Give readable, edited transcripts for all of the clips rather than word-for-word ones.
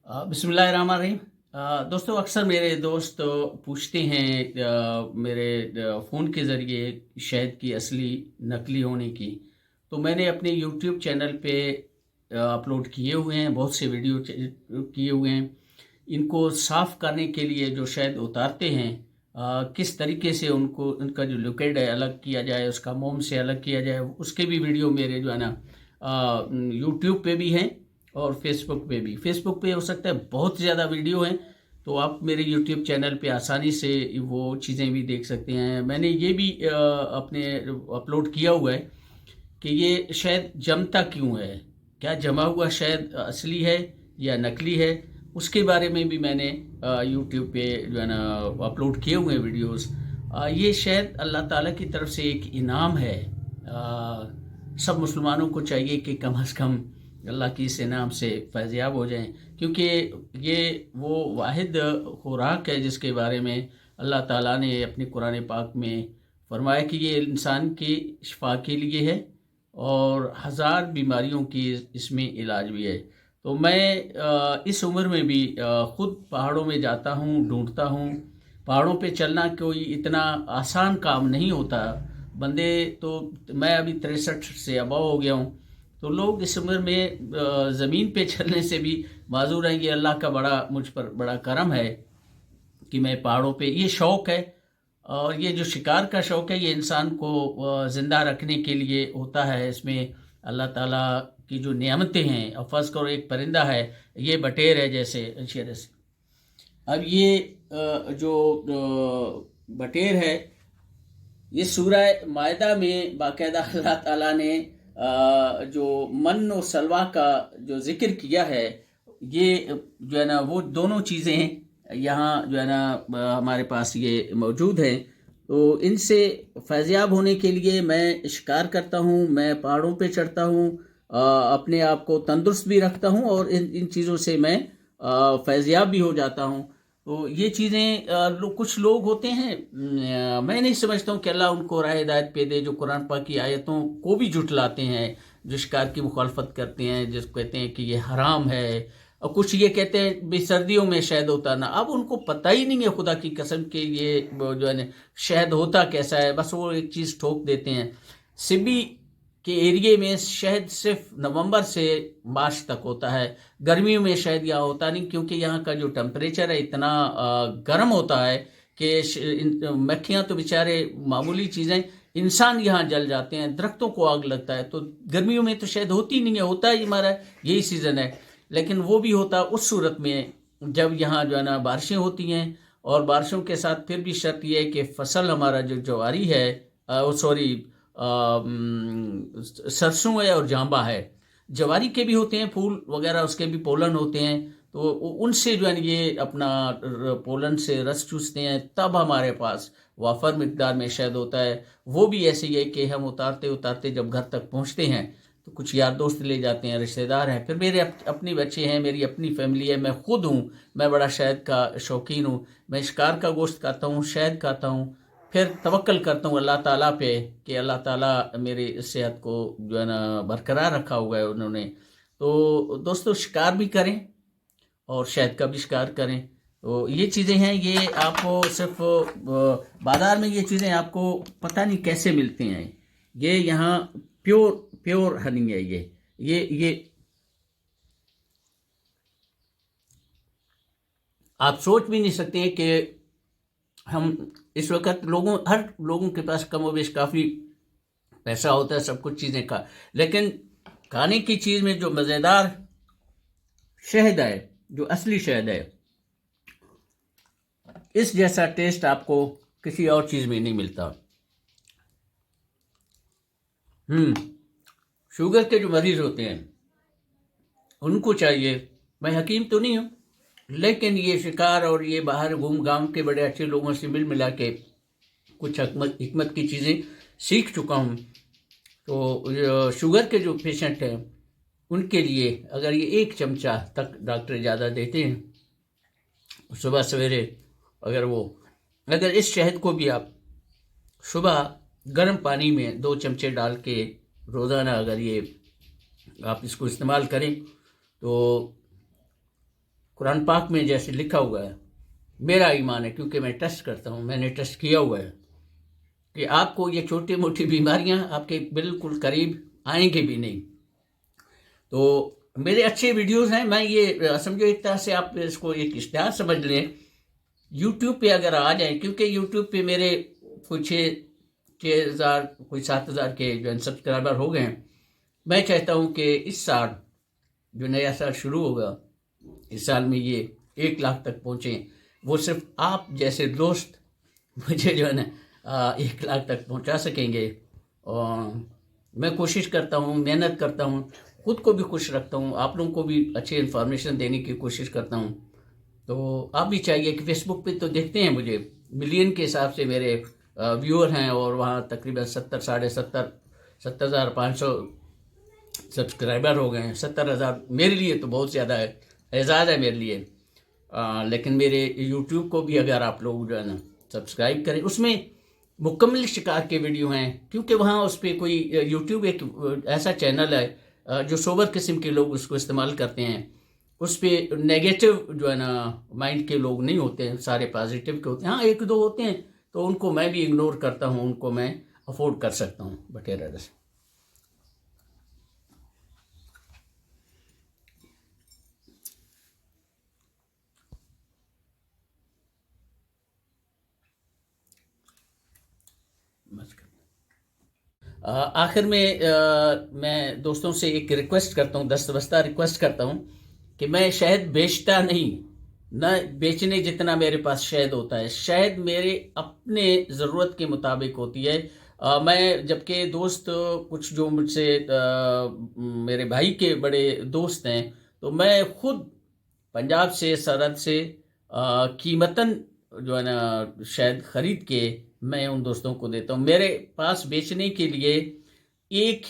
बिस्मिल्लाहिर्रहमानिर्रहीम। दोस्तों, अक्सर मेरे दोस्त पूछते हैं मेरे फ़ोन के ज़रिए शहद की असली नकली होने की। तो मैंने अपने यूट्यूब चैनल पे अपलोड किए हुए हैं, बहुत से वीडियो किए हुए हैं। इनको साफ़ करने के लिए जो शहद उतारते हैं, किस तरीके से उनको उनका जो लिक्विड है अलग किया जाए, उसका मोम से अलग किया जाए, उसके भी वीडियो मेरे जो है ना यूट्यूब पे भी हैं और फेसबुक पे भी। फेसबुक पे हो सकता है बहुत ज़्यादा वीडियो हैं, तो आप मेरे यूट्यूब चैनल पे आसानी से वो चीज़ें भी देख सकते हैं। मैंने ये भी अपने अपलोड किया हुआ है कि ये शहद जमता क्यों है, क्या जमा हुआ शहद असली है या नकली है। उसके बारे में भी मैंने यूट्यूब पे जो है ना अपलोड किए हुए हैं वीडियोस। ये शहद अल्लाह ताला की तरफ से एक इनाम है। सब मुसलमानों को चाहिए कि कम अज़ कम अल्लाह की इस इनाम से फैज़याब हो जाएं, क्योंकि ये वो वाहिद खुराक है जिसके बारे में अल्लाह ताला ने अपनी कुरान पाक में फरमाया कि ये इंसान की शिफा के लिए है और हज़ार बीमारियों की इसमें इलाज भी है। तो मैं इस उम्र में भी ख़ुद पहाड़ों में जाता हूँ, ढूंढता हूँ। पहाड़ों पे चलना कोई इतना आसान काम नहीं होता। बंदे तो, मैं अभी 63 से अबव हो गया हूँ, तो लोग इस उम्र में ज़मीन पे चलने से भी माजूर हैं। ये अल्लाह का मुझ पर बड़ा करम है कि मैं पहाड़ों पे, ये शौक़ है। और ये जो शिकार का शौक़ है, ये इंसान को ज़िंदा रखने के लिए होता है। इसमें अल्लाह ताला की जो नेमतें हैं, अब फ़र्ज़ करो एक परिंदा है, ये बटेर है जैसे शेर से। अब ये जो बटेर है, ये सूरह मायदा में बाकायदा अल्लाह ताला ने जो मन और सलवा का जो जिक्र किया है, ये जो है ना वो दोनों चीज़ें यहाँ जो है ना हमारे पास ये मौजूद हैं। तो इनसे फैज़याब होने के लिए मैं शिकार करता हूँ, मैं पहाड़ों पे चढ़ता हूँ, अपने आप को तंदुरुस्त भी रखता हूँ और इन चीज़ों से मैं फैज़याब भी हो जाता हूँ। तो ये चीज़ें कुछ लोग होते हैं, मैं नहीं समझता हूँ कि अल्लाह उनको राह हिदायत पे दे, जो कुरान पाक की आयतों को भी झुठलाते हैं, जो शिकार की मुखालफत करते हैं, जिसको कहते हैं कि ये हराम है। और कुछ ये कहते हैं भी सर्दियों में शहद होता ना, अब उनको पता ही नहीं है खुदा की कसम के ये जो है ना शहद होता कैसा है, बस वो एक चीज़ ठोक देते हैं। सिबी के एरिए में शहद सिर्फ नवंबर से मार्च तक होता है। गर्मियों में शहद यहाँ होता नहीं, क्योंकि यहाँ का जो टेम्परेचर है इतना गर्म होता है कि मक्खियाँ तो बेचारे मामूली चीज़ें, इंसान यहाँ जल जाते हैं, दरख्तों को आग लगता है। तो गर्मियों में तो शहद होती नहीं है, होता है हमारा यही सीज़न है। लेकिन वो भी होता उस सूरत में जब यहाँ जो है ना बारिशें होती हैं, और बारिशों के साथ फिर भी शर्त यह है कि फसल हमारा जो ज्वारी है, सरसों है और जांबा है। जवारी के भी होते हैं फूल वगैरह, उसके भी पोलन होते हैं। तो उनसे जो है ये अपना पोलन से रस चूसते हैं, तब हमारे पास वाफर मिकदार में शहद होता है। वो भी ऐसे ही है कि हम उतारते उतारते जब घर तक पहुंचते हैं तो कुछ यार दोस्त ले जाते हैं, रिश्तेदार हैं, फिर मेरे अपनी बच्चे हैं, मेरी अपनी फैमिली है, मैं खुद हूँ, मैं बड़ा शहद का शौकीन हूँ। मैं शिकार का गोश्त खाता हूँ, शहद खाता हूँ, फिर तवक्कल करता हूँ अल्लाह ताला पे कि अल्लाह ताला मेरी सेहत को जो है ना बरकरार रखा हुआ है उन्होंने। तो दोस्तों, शिकार भी करें और शहद का भी शिकार करें। तो ये चीज़ें हैं, ये आपको सिर्फ बाज़ार में ये चीज़ें आपको पता नहीं कैसे मिलती हैं। ये यहाँ प्योर हनी है। ये आप सोच भी नहीं सकते हैं कि हम इस वक्त हर लोगों के पास कम और बेश काफ़ी पैसा होता है सब कुछ चीज़ें का, लेकिन खाने की चीज़ में जो मज़ेदार शहद है, जो असली शहद है, इस जैसा टेस्ट आपको किसी और चीज़ में नहीं मिलता। शुगर के जो मरीज होते हैं उनको चाहिए, मैं हकीम तो नहीं हूँ, लेकिन ये शिकार और ये बाहर घूम घाम के बड़े अच्छे लोगों से मिल मिला के कुछ हिकमत की चीज़ें सीख चुका हूँ। तो शुगर के जो पेशेंट हैं उनके लिए अगर ये 1 चमचा तक डॉक्टर ज़्यादा देते हैं सुबह सवेरे, अगर इस शहद को भी आप सुबह गर्म पानी में 2 चमचे डाल के रोज़ाना अगर ये आप इसको इस्तेमाल करें तो कुरान पाक में जैसे लिखा हुआ है, मेरा ईमान है, क्योंकि मैं टेस्ट करता हूँ, मैंने टेस्ट किया हुआ है कि आपको ये छोटी मोटी बीमारियां आपके बिल्कुल करीब आएंगे भी नहीं। तो मेरे अच्छे वीडियोस हैं, मैं ये समझो एक तरह से आप इसको एक इश्तिहार समझ लें। यूट्यूब पे अगर आ जाएं, क्योंकि यूट्यूब पे मेरे कुछ 6,000 कोई 7,000 के जो सब्सक्राइबर हो गए हैं। मैं चाहता हूँ कि इस साल जो नया साल शुरू होगा, इस साल में ये 1 लाख तक पहुँचें। वो सिर्फ आप जैसे दोस्त मुझे जो है ना 1 लाख तक पहुँचा सकेंगे। और मैं कोशिश करता हूँ, मेहनत करता हूँ, खुद को भी खुश रखता हूँ, आप लोगों को भी अच्छी इन्फॉर्मेशन देने की कोशिश करता हूँ। तो आप भी चाहिए कि फेसबुक पे तो देखते हैं मुझे मिलियन के हिसाब से मेरे व्यूअर हैं, और वहाँ तकरीबन 70,500 सब्सक्राइबर हो गए हैं। 70,000 मेरे लिए तो बहुत ज़्यादा है, एजाज़ है मेरे लिए। लेकिन मेरे यूट्यूब को भी अगर आप लोग जो है ना सब्सक्राइब करें, उसमें मुकम्मल शिकार के वीडियो हैं, क्योंकि वहाँ उस पर कोई यूट्यूब एक ऐसा चैनल है जो सोबर किस्म के लोग उसको इस्तेमाल करते हैं। उस पर नेगेटिव जो है ना माइंड के लोग नहीं होते हैं, सारे पॉजिटिव के होते हैं। हाँ, 1-2 होते हैं, तो उनको मैं भी इग्नोर करता हूँ, उनको मैं अफोर्ड कर सकता हूँ बटेरा से। आखिर में मैं दोस्तों से एक रिक्वेस्ट करता हूँ, दस्तबस्ता रिक्वेस्ट करता हूँ कि मैं शहद बेचता नहीं, न बेचने जितना मेरे पास शहद होता है। शहद मेरे अपने ज़रूरत के मुताबिक होती है। मैं जबकि दोस्त कुछ जो मुझसे मेरे भाई के बड़े दोस्त हैं, तो मैं खुद पंजाब से, सरहद से कीमतन जो है ना शहद ख़रीद के मैं उन दोस्तों को देता हूँ। मेरे पास बेचने के लिए एक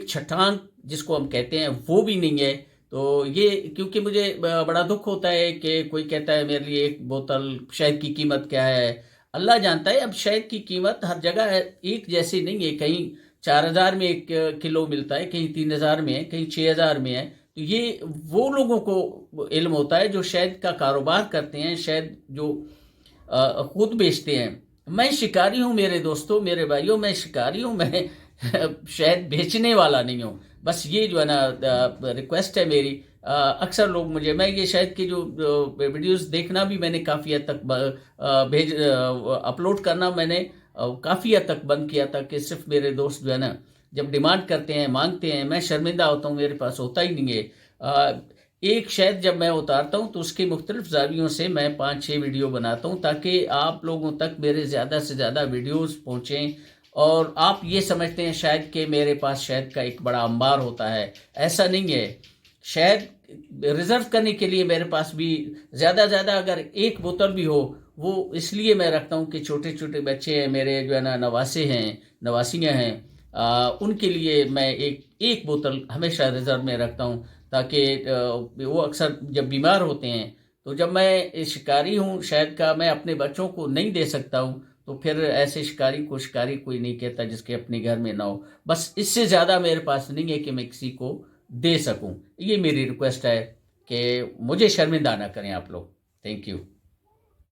छटांग जिसको हम कहते हैं वो भी नहीं है। तो ये क्योंकि मुझे बड़ा दुख होता है कि कोई कहता है मेरे लिए एक बोतल शहद की कीमत क्या है, अल्लाह जानता है। अब शहद की कीमत हर जगह है, एक जैसी नहीं है। कहीं 4,000 में 1 किलो मिलता है, कहीं 3,000 में है, कहीं 6,000 में है। तो ये वो लोगों को इल्म होता है जो शहद का कारोबार करते हैं, शहद जो खुद बेचते हैं। मैं शिकारी हूँ मेरे दोस्तों, मेरे भाइयों, मैं शिकारी हूँ, मैं शहद बेचने वाला नहीं हूँ। बस ये जो है ना रिक्वेस्ट है मेरी। अक्सर लोग मुझे, मैं ये शहद की जो वीडियोस देखना भी मैंने काफ़ी हद तक अपलोड करना मैंने काफ़ी हद तक बंद किया था कि सिर्फ मेरे दोस्त जो है ना जब डिमांड करते हैं, मांगते हैं, मैं शर्मिंदा होता हूँ, मेरे पास होता ही नहीं है। एक शहद जब मैं उतारता हूँ तो उसके मुख्तलिफ ज़ावियों से मैं 5-6 वीडियो बनाता हूँ, ताकि आप लोगों तक मेरे ज़्यादा से ज़्यादा वीडियोस पहुँचें। और आप ये समझते हैं शायद कि मेरे पास शहद का एक बड़ा अंबार होता है, ऐसा नहीं है। शहद रिज़र्व करने के लिए मेरे पास भी ज़्यादा अगर 1 बोतल भी हो, वो इसलिए मैं रखता हूँ कि छोटे छोटे बच्चे हैं मेरे जो है ना नवासे हैं, नवासियाँ हैं, उनके लिए मैं एक बोतल हमेशा रिज़र्व में रखता हूँ, ताकि वो अक्सर जब बीमार होते हैं, तो जब मैं शिकारी हूँ शहद का, मैं अपने बच्चों को नहीं दे सकता हूँ, तो फिर ऐसे शिकारी को शिकारी कोई नहीं कहता जिसके अपने घर में ना हो। बस इससे ज़्यादा मेरे पास नहीं है कि मैं किसी को दे सकूँ। ये मेरी रिक्वेस्ट है कि मुझे शर्मिंदा ना करें आप लोग। Thank you.